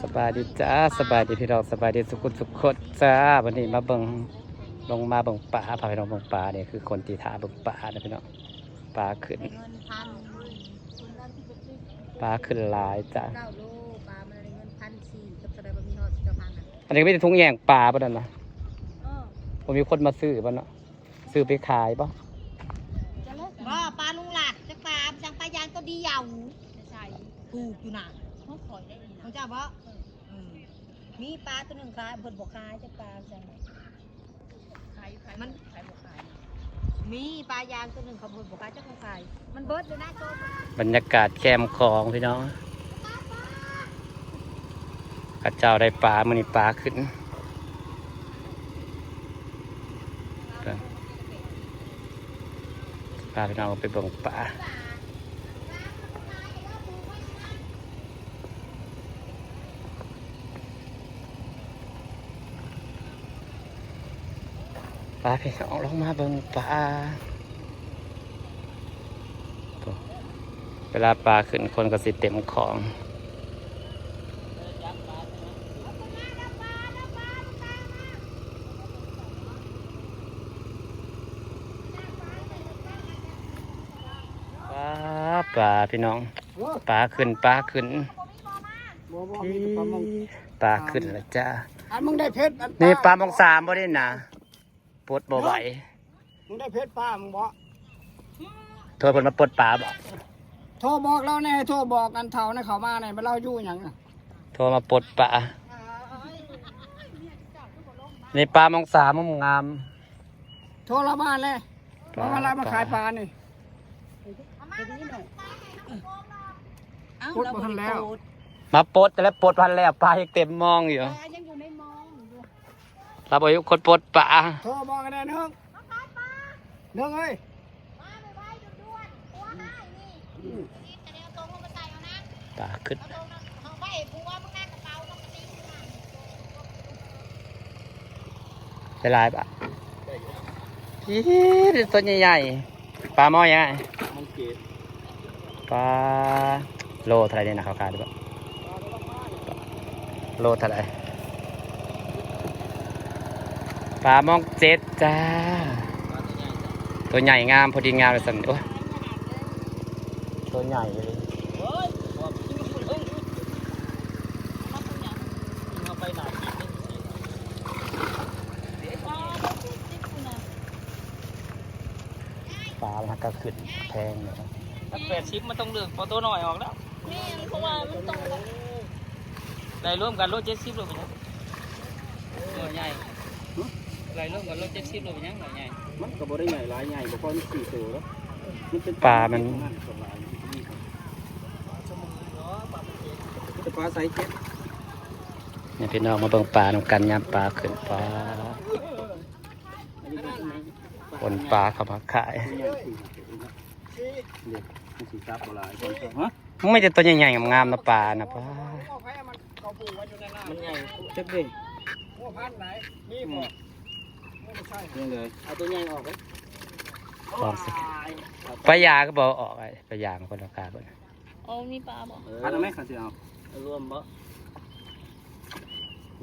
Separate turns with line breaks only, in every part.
สบายดีจ้าสบายดีพี่น้องสบายดีสุขุสุขดจ้าวันนี้มาเบิ่งลงมาเบิ่งป่าพาพี่น้องเบิ่งป่าเนี่ยคือคนที่ท่าเบิ่งป่านะพี่น้องป่าขึ้นป่าขึ้นหลายจ้า
9 โลปลามันเงิน1,400กับแสดงว่ามีฮอดจะพังอ่ะ
อันนี้ไม่ได้ทุ่งแยงป่าป่ะนั่นนะผมมีคนมาซื้อป่ะเนาะซื้อไปขายป่ะ
บ่ปลาลุงหลัดจักปลาจังปลายางตัวเดียวใช่ถูกอยู่น่ะเขาขอยได้ดีนะเขาเจ้าบ่มีปลาตัวหนึ่งขายเพิ่นบ่ขายจักปลาจังขายมันขายบ่ขายมีปลายางตัวหนึ่งเขาเพิ่นบ่ขายจักขายมันเบิดเลยนะโจ้
บรรยากาศแคมป์ของพี่น้องข้าเจ้าได้ปลามันนี่ปลาขึ้นพาพี่น้องไปเบิ่งป่าปลาพี่น้องลงมาเบิ่งปลาเวลาปลาขึ้นคนก็สิเต็มของปลาพี่น้องปลาขึ้นปลาขึ้นปลาขึ้นแล้วจ้า
มึงได้เพชร
นี่ปลามองสามบ่ได้นะปลดบ่ไหว
มึงได้เพชรป้ามึงบอก
โทรเพิ่นมาปลดปลาบ่
โทรบอกเราแน่โทรบอกกันเท่าในเขามาในมาเล่าอยู่อย่างน่ะ
โทรมาปลดปลานี่ปลามองสามมงงาม
โทรเราบ้านเลยเพราะว่าเรามาขายปลานี่ปลดมาทันแล้ว
มาปลดแต่แล้วปลดพันแล้วปลายังเต็มมองอยู่เราบอกอยู่คนปลดปลา
โทรบอกกันได้เนื่องเนื่องเอ้ย
ปลาขึ้นได้ลายปะพี่ตัวใหญ่ๆปลาหม้อยังไงปลาโลเท่าไรเนี่ยนะเขาขายด้วยโลเท่าไรปลามองเจ็ดจ้าตัวใหญ่งามพอดีงามเลยสันโอ้ตัวใหญ่เลยปลามันก็ขึ้นแพงเลย
80มันต้องเลือกพอตัวหน่อยออกแล้ว
นี่เพราะว่ามันต้อง
ได้ร่วมกันรถ70รถเป็นยังหน่อยใหญ่ได้ร่วมกันรถ70รถเป็นยังหน่อยใหญ่
มันก็บ่ได้ใหญ่หลายใหญ่บ่พอมี4ตัวแล้ว
ปลามัน
ปลาใส่เจ็ด
นี่พี่น้องมาเบิ่งปลาน้ำกันยามปลาขึ้นปลาคนปลาเขามาขายมึงไม่จะตัวใหญ่ๆงามๆนะปลานะปลา
มันใหญ่เจ็บดิพันไหนนี่หมดนี่เลยเอาตัวใหญ่ออกเลย
ลองสิปลายาก็บอกออกไอ้ปลายามันคนราคาคน
โอ้มีปลาบอก
พันเอาไหมขันสิเอา
รวมบ่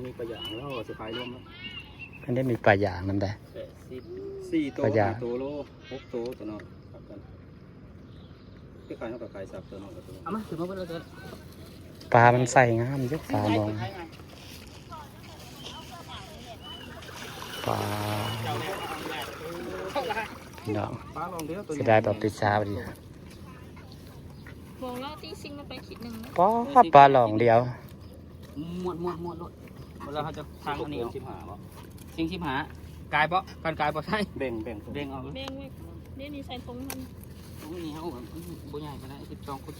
มีปลาอย่างแล้วจะขายรวมแล้ว
มันได้มีปลายางนั่นได้
4ตัว5ตัวโล6ตัวตัวน้อยครับกันที่ขายเท่ากับขาย3ตัวน้อยกับตัว
เอามาถึงมาเพิ่นแล้วเด้อ
ปลามันใส่งามเยอะปลามองปลาพี่น้องจะได้แบบติดชาดี
มองแล้วตีซิงมาไปขีดหนึ่ง
ปลาหลองเดียว
หมดเวลาเขาจะทางอันนี้ซิงชิมหากายบ่การกายบ่ใช่
เบ่ง
ออก
เบ่งนี่ใส่ทงมัน
ตรงนี้เขาบ่ใหญ่ไปได้12คน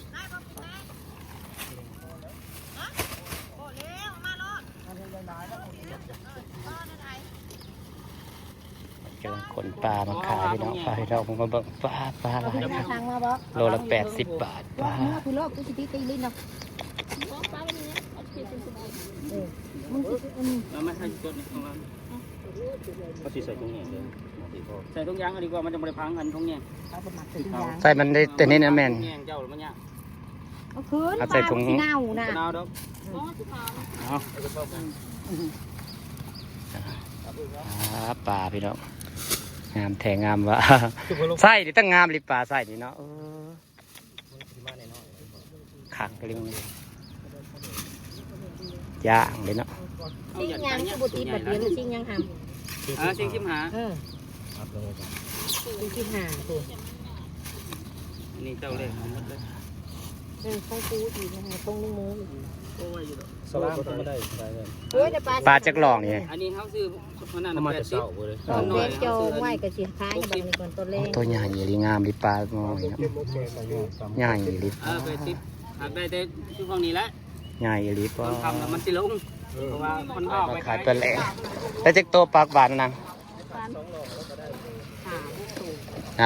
กำลังขนปลามาขายพี่น้องปลาให้เราผมมาเบิ่งปลาอะไรโลละ80 บาทปลา
คือโลกก็สิตีลิ้นเนาะปลาเป็นยังไงเอาเขียนเป็นสุด
เราไม่ให้จดในของเรา
ก็สิใส่ตรงนี้เลย
ใส่ทุกอย่างดีกว่ามันจะไม่ได้พังกันทุกอย่าง
ใส่มันได้แต่นี่นะแม่น
เจ้าหรือมันยาก
เอาคืน
เอาใส่ถุง
ปลามันสิเน่านะ
นาวดอก
เอาปลาพี่น้องงามแทงงามวะไส้ดิตั้งงามลิปลาไส้ดิเนาะขังไปเลยย่างเลยเนาะ
ซิ่งยังคือบุตรีบัดเดียวหรือซิ่งยังท
สิ่งที่หา
ำซิ่งที่หาตัว
อันนี้เจ้าเลยของหมดเลย
ต้องคูอีกนะคะต้องนุ่มมูอีก
โอ้ยอยู่ดอก
สลามก็ไม่ได้ได้เลย
โอ้ยแต่
ปลาจักหลองนี่
อันนี้เขาซื้อมันนั่น
เอามาจะ
80
เศร้าเลย
ตอนเล็กจองไหวกับสีค้ายบางในก่อนต้นเล็ก
ตัวใหญ่ลิงามลิปลาหน่อยเนาะใหญ่ลิป
ไปติดหาได้แต่ช่วงนี้แหละ
ใหญ่ลิป
ตอนทำแล้วมันสิลงเพราะว่าคนออก
มา
ไป
ขายเป็นแหล่แล้วจักตัวปลากบานนาง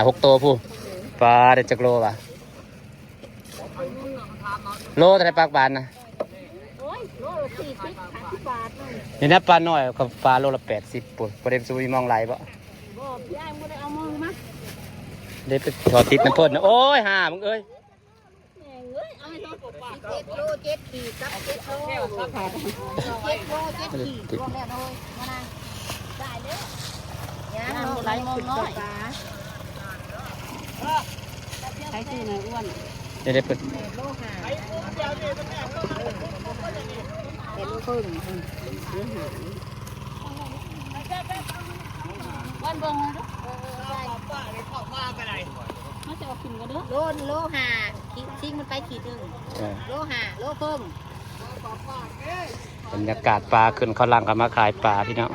6 ตัวผู้ปลาได้จักโลป่ะโลเท่าไหร่ปลากบานนะ
โอ้ยโลละ40 บาทนั่น
นี่นะปลาน้อยกับปลาโลละ80ปุ่นประเด็นสุยมองไหลบ่
บ่ยายบ่ได้เอามือมา
ได้ไปถอดติดน้ำพ่นนะโอ้ยห่ามึงเอ้ย
แม่เอ้ยเอาให้ตัวกบ7 โล 7 ขีดกับ7 โล7 โล 7 ขีดรวมแล้วเลยมานะได้เด้อยางไหลมองน้อยใช้ชื่อหน่อยอ้วน
ได้เปิด
โลหะเป็นลูกครึ่งเนื้อหาวันเบิ่งเลยโลหะชิงมันไปขีดหนึ่งโลหะโลครึ่ง
บรรยากาศปลาขึ้นเขาลังกันมาขายปลาพี่น้อง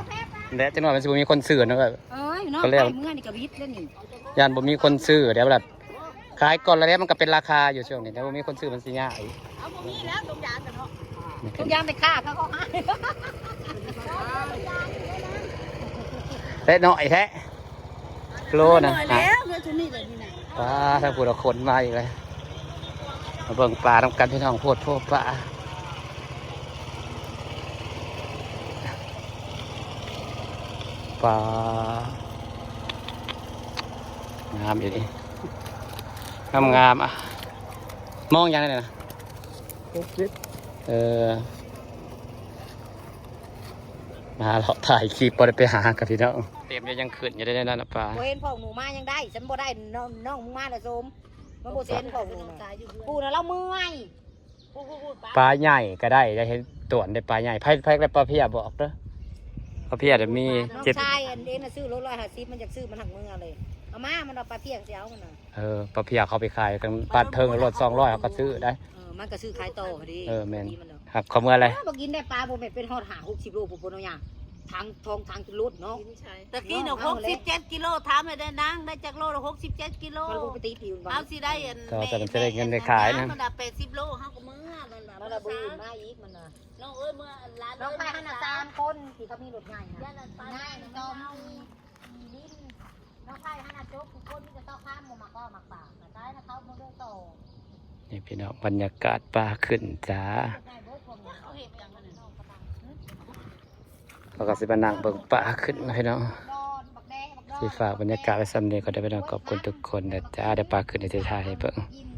และจังหวะมันจะมีคนซื้อนะแบบ
เอ้ยเนาะไปเมื่อนี่กับวิทย์แล้วนี่
ยานบ่มีคนซื้อเดี๋ยวแบบขายก่อนแล้วมันก็เป็นราคาอยู่ช่วงนี้แต่บ่มีคนซื้อมันสิยาก
เอาพวกนี้แล้วตรงยางกันเนาะตรงยางไปฆ่าเขาให้
เละหน่อยแท้โลนะ
แล้วเมื่อชุดนี้เลยนี่นะ
ปลาถ้าพูดเราขนมาอีกเลยมาเบิ่งปลาทำกันพี่น้องโพดโพดปลาปลางามอยู่ดิงามอ่ะมองยังไงนะมาเราถ่ายคลิปบ่ได้ไปหากับพี่น้องเต็มยังขึ้นอยู่ได้นั่นนะปลา
บ่เห็นของหนูมายังได้ฉันบ่ได้น้องมึงมาละโซมมันบ่เห็นของหนูกูน่ะเราเมื่อย
ปลาใหญ่ก็ได้ได้เห็นตัวได้ปลาใหญ่ไพ่ได้ปลาเพียบอกเด้อปลาเพียจะมี
น้อง
7
ชายอันเด่นน่ะซื้อรถ150มันอยากซื้อมันหักมือเลยเอามามันเอาปลาเพียงสิเอามันน่ะ
ปลาเพียเขาไปขายกันบ้านเทิงรถ200เขาก็ซื้อได้
มันก็ซื้อขายต่อพอดี
แม่นครับเขาเมื่ออะไร
บ่กินได้ปลาบ่แม่นเป็นฮอด60 โลพุ่นเอาอย่างทางทองทางกิโลเนาะ
ตะกี้เนี่ย67 กิโลถามไม่ได้นางได้จากโลละ67 กิโล
มันบ่ไปตีผิว
เอาสิได้อัน
ก็จะได้เงินได้ขายนะ
มันได้80 โลเฮาก็มื้อนั่นน่ะ
มันละบ่มาอีกมันน่ะ
น้องเอ้ยเมื่อร้าน
น้องไปหันน่ะ3คนที่เขามีรถใหญ่
ย่า
นะ
นั่นไป
ง่ายจอมมีลิ้นน้องไผ่หันน่ะจกทุกคนที่จะต้องข้ามหมู่หมักก็หมักปากนะได้นะเขาบ่ได้โต
นี่พี่น้องบรรยากาศปลาขึ้นจ้า
ได้เบิดพวกนี้
เขาเห็นอย่างนั้นน่ะ
เขาก็สิมานั่งเบิ่งปลาขึ้นนะพี่น้อง
ดอนบักแดงบักดอน
ที่ฝากบรรยากาศไว้ซ้ำนี้ก็ได้พี่น้องขอบคุณทุกคนนะจ้าเดี๋ยวปลาขึ้นในท้ายให้เบิ่ง
กิน